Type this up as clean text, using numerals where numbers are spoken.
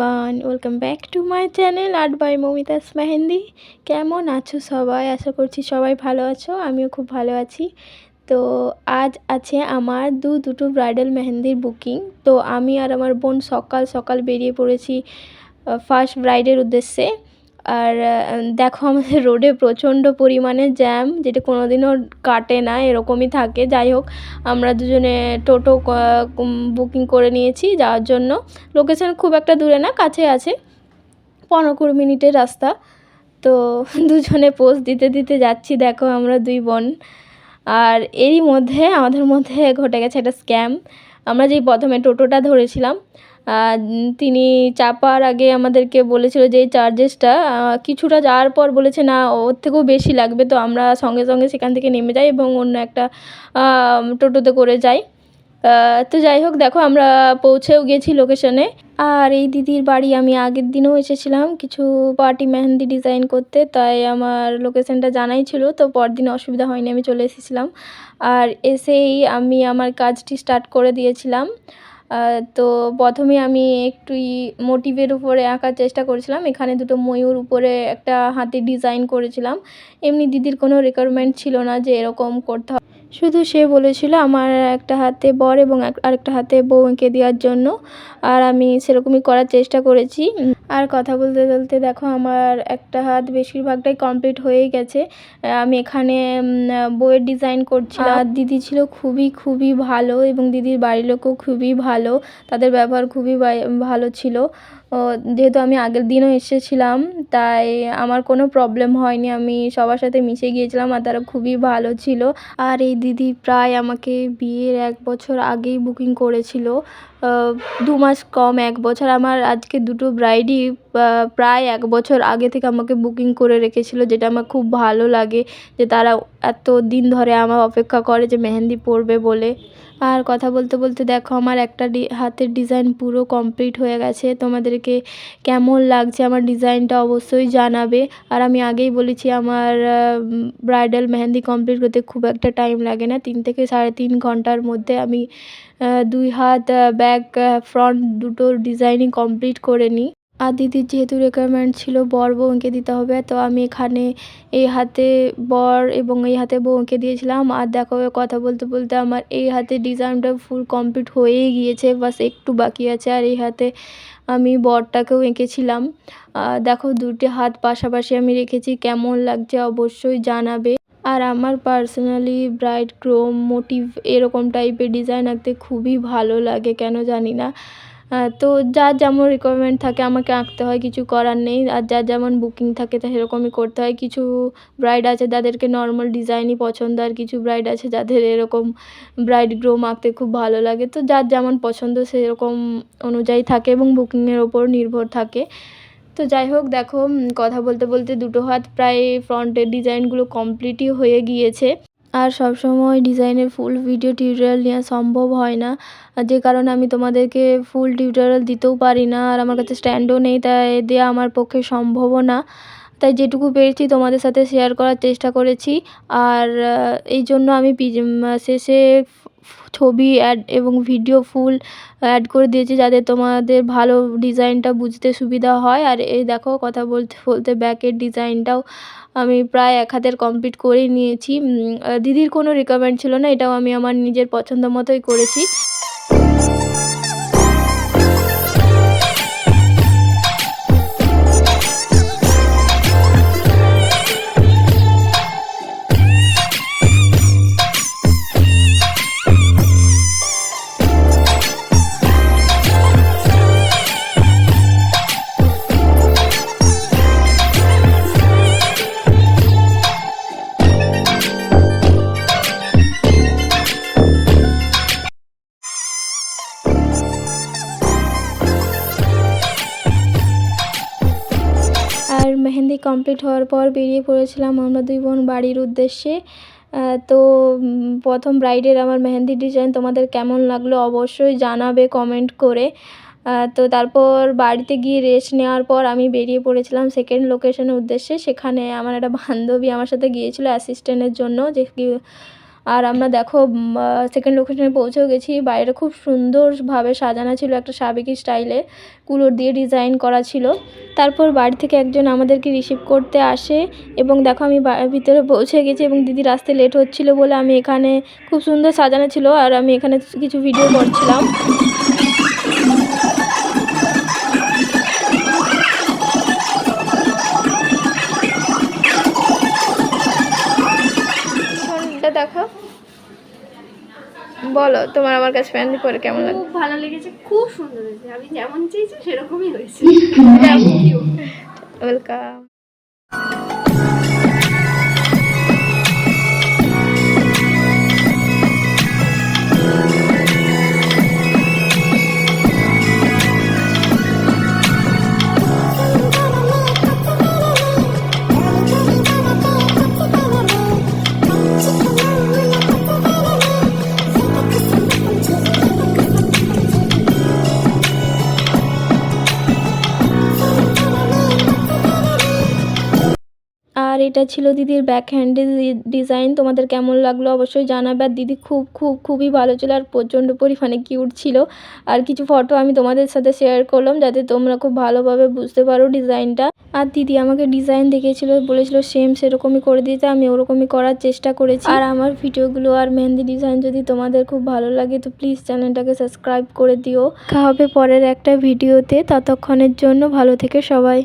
Everyone, welcome back to my channel art by Moumita's mehndi. কেমন আছো সবাই? আশা করছি সবাই ভালো আছো, আমিও খুব ভালো আছি। তো আজ আছে আমার দুটো ব্রাইডাল মেহেন্দির বুকিং। তো আমি আর আমার বোন সকাল সকাল বেরিয়ে পড়েছি ফার্স্ট ব্রাইডের উদ্দেশ্যে। আর দেখো আমাদের রোডে প্রচণ্ড পরিমাণে জ্যাম, যেটা কোনোদিনও কাটে না, এরকমই থাকে। যাই হোক, আমরা দুজনে টোটো বুকিং করে নিয়েছি যাওয়ার জন্য। লোকেশান খুব একটা দূরে না, কাছে আছে, 15-20 মিনিটের রাস্তা। তো দুজনে পোজ দিতে দিতে যাচ্ছি, দেখো আমরা দুই বোন। আর এরই মধ্যে আমাদের মধ্যে ঘটে গেছে একটা স্ক্যাম। আমরা যেই প্রথমে টোটোটা ধরেছিলাম, তিনি চাপার আগে আমাদেরকে বলেছিল যে এই চার্জেসটা কিছুটা যাওয়ার পর বলেছে না, ওর থেকেও বেশি লাগবে। তো আমরা সঙ্গে সঙ্গে সেখান থেকে নেমে যাই এবং অন্য একটা টোটোতে করে যাই। তো যাই হোক, দেখো আমরা পৌঁছেও গেছি লোকেশনে। আর এই দিদির বাড়ি আমি আগের দিনও এসেছিলাম কিছু পার্টি মেহেন্দি ডিজাইন করতে, তাই আমার লোকেশনটা জানাই ছিল। তো পরদিন অসুবিধা হয়নি, আমি চলে এসেছিলাম। আর এসেই আমি আমার কাজটি স্টার্ট করে দিয়েছিলাম। তো প্রথমে আমি একটু মোটিভের উপরে আঁকার চেষ্টা করেছিলাম। এখানে দুটো ময়ূর উপরে একটা হাতির ডিজাইন করেছিলাম। এমনি দিদির কোনো রিকোয়ারমেন্ট ছিল না যে এরকম করতে হবে, শুধু সে বলেছিল আমার একটা হাতে বর এবং আরেকটা হাতে বউ এঁকে দেওয়ার জন্য। আর আমি সেরকমই করার চেষ্টা করেছি। আর কথা বলতে বলতে দেখো আমার একটা হাত বেশিরভাগটাই কমপ্লিট হয়েই গেছে। আমি এখানে বউয়ের ডিজাইন করছিলাম। আর দিদি ছিল খুবই খুবই ভালো এবং দিদির বাড়ির লোকও খুবই ভালো, তাদের ব্যবহার খুবই ভালো ছিল। যেহেতু আমি আগের দিনও এসেছিলাম, তাই আমার কোনো প্রবলেম হয়নি, আমি সবার সাথে মিশে গিয়েছিলাম আর তারা খুবই ভালো ছিল। আর এই দিদি প্রায় আমাকে বিয়ের 1 বছর আগেই বুকিং করেছিল, 2 মাস কম 1 বছর। আমার আজকে দুটো ব্রাইডই প্রায় 1 বছর আগে থেকে আমাকে বুকিং করে রেখেছিল, যেটা আমার খুব ভালো লাগে যে তারা এত দিন ধরে আমার অপেক্ষা করে যে মেহেন্দি পরবে বলে। আর কথা বলতে বলতে দেখো আমার একটা হাতের ডিজাইন পুরো কমপ্লিট হয়ে গেছে। তোমাদেরকে কেমন লাগছে আমার ডিজাইনটা অবশ্যই জানাবে। আর আমি আগেই বলেছি আমার ব্রাইডাল মেহেন্দি কমপ্লিট করতে খুব একটা টাইম লাগে না, 3 থেকে 3.5 ঘন্টার মধ্যে আমি 2 হাত ব্যাক ফ্রন্ট দুটো ডিজাইনই কমপ্লিট করে নিই। আর দিদির যেহেতু রিকোয়ারমেন্ট ছিল বর বউ এঁকে দিতে হবে, তো আমি এখানে এই হাতে বর এবং এই হাতে বউ এঁকে দিয়েছিলাম। আর দেখো কথা বলতে বলতে আমার এই হাতে ডিজাইনটা ফুল কমপ্লিট হয়েই গিয়েছে, বাস একটু বাকি আছে। আর এই হাতে আমি বরটাকেও এঁকেছিলাম। দেখো দুটি হাত পাশাপাশি আমি রেখেছি, কেমন লাগছে অবশ্যই জানাবে। আর আমার পার্সোনালি ব্রাইড গ্রুম মোটিভ এরকম টাইপের ডিজাইন আঁকতে খুবই ভালো লাগে, কেন জানি না। তো যার যেমন রিকোয়ারমেন্ট থাকে আমাকে আঁকতে হয়, কিছু করার নেই। আর যার যেমন বুকিং থাকে তা সেরকমই করতে হয়। কিছু ব্রাইড আছে যাদেরকে নর্মাল ডিজাইনই পছন্দ, আর কিছু ব্রাইড আছে যাদের এরকম ব্রাইড গ্রুম আঁকতে খুব ভালো লাগে। তো যার যেমন পছন্দ সেরকম অনুযায়ী থাকে এবং বুকিংয়ের ওপর নির্ভর থাকে। তো যাই হোক, দেখো কথা বলতে বলতে দুটো হাত প্রায় ফ্রন্টের ডিজাইনগুলো কমপ্লিটই হয়ে গিয়েছে। আর সবসময় ডিজাইনের ফুল ভিডিও টিউটোরিয়াল নেওয়া সম্ভব হয় না, যে কারণে আমি তোমাদেরকে ফুল টিউটোরিয়াল দিতেও পারি না। আর আমার কাছে স্ট্যান্ডও নেই, তাই দেওয়া আমার পক্ষে সম্ভবও না। তাই যেটুকু পেরেছি তোমাদের সাথে শেয়ার করার চেষ্টা করেছি। আর এই জন্য আমি শেষে ছবি অ্যাড এবং ভিডিও ফুল অ্যাড করে দিয়েছি, যাতে তোমাদের ভালো ডিজাইনটা বুঝতে সুবিধা হয়। আর এই দেখো কথা বলতে বলতে ব্যাকের ডিজাইনটাও আমি প্রায় 1 হাতের কমপ্লিট করেই নিয়েছি। দিদির কোনো রিকোয়ারমেন্ট ছিল না, এটাও আমি আমার নিজের পছন্দ মতোই করেছি। আর মেহেন্দি কমপ্লিট হওয়ার পর বেরিয়ে পড়েছিলাম আমরা দুই বোন বাড়ির উদ্দেশ্যে। তো প্রথম ব্রাইডের আমার মেহেন্দি ডিজাইন তোমাদের কেমন লাগলো অবশ্যই জানাবে কমেন্ট করে। তো তারপর বাড়িতে গিয়ে রেস্ট নেওয়ার পর আমি বেরিয়ে পড়েছিলাম সেকেন্ড লোকেশনের উদ্দেশ্যে। সেখানে আমার একটা বান্ধবী আমার সাথে গিয়েছিলো অ্যাসিস্ট্যান্টের জন্য, যে আর আমরা দেখো সেকেন্ড লোকেশনে পৌঁছেও গেছি। বাইরে খুব সুন্দরভাবে সাজানো ছিল, একটা সাবেকি স্টাইলে কুলোর দিয়ে ডিজাইন করা ছিল। তারপর বাড়ি থেকে একজন আমাদেরকে রিসিভ করতে আসে এবং দেখো আমি ভিতরে পৌঁছে গেছি এবং দিদির আসতে লেট হচ্ছিল বলে আমি এখানে, খুব সুন্দর সাজানো ছিল আর আমি এখানে কিছু ভিডিও করছিলাম। দেখো বলো তোমার আমার কাছে মেহেন্দি পরে কেমন লাগে? খুব ভালো লেগেছে, খুব সুন্দর হয়েছে, আমি যেমন চেয়েছি সেরকমই হয়েছে। ওয়েলকাম। আর এটা ছিল দিদির ব্যাক হ্যান্ডের ডিজাইন। তোমাদের কেমন লাগলো অবশ্যই জানাবে। আর দিদি খুবই ভালো ছিল আর প্রচণ্ড পরিমাণে কিউট ছিল। আর কিছু ফটো আমি তোমাদের সাথে শেয়ার করলাম যাতে তোমরা খুব ভালোভাবে বুঝতে পারো ডিজাইনটা। আর দিদি আমাকে ডিজাইন দেখিয়েছিল, বলেছিল সেম সেরকমই করে দিতে, আমি ওরকমই করার চেষ্টা করেছি। আর আমার ভিডিওগুলো আর মেহেন্দি ডিজাইন যদি তোমাদের খুব ভালো লাগে তো প্লিজ চ্যানেলটাকে সাবস্ক্রাইব করে দিও। দেখা হবে পরের একটা ভিডিওতে, ততক্ষণের জন্য ভালো থেকে সবাই।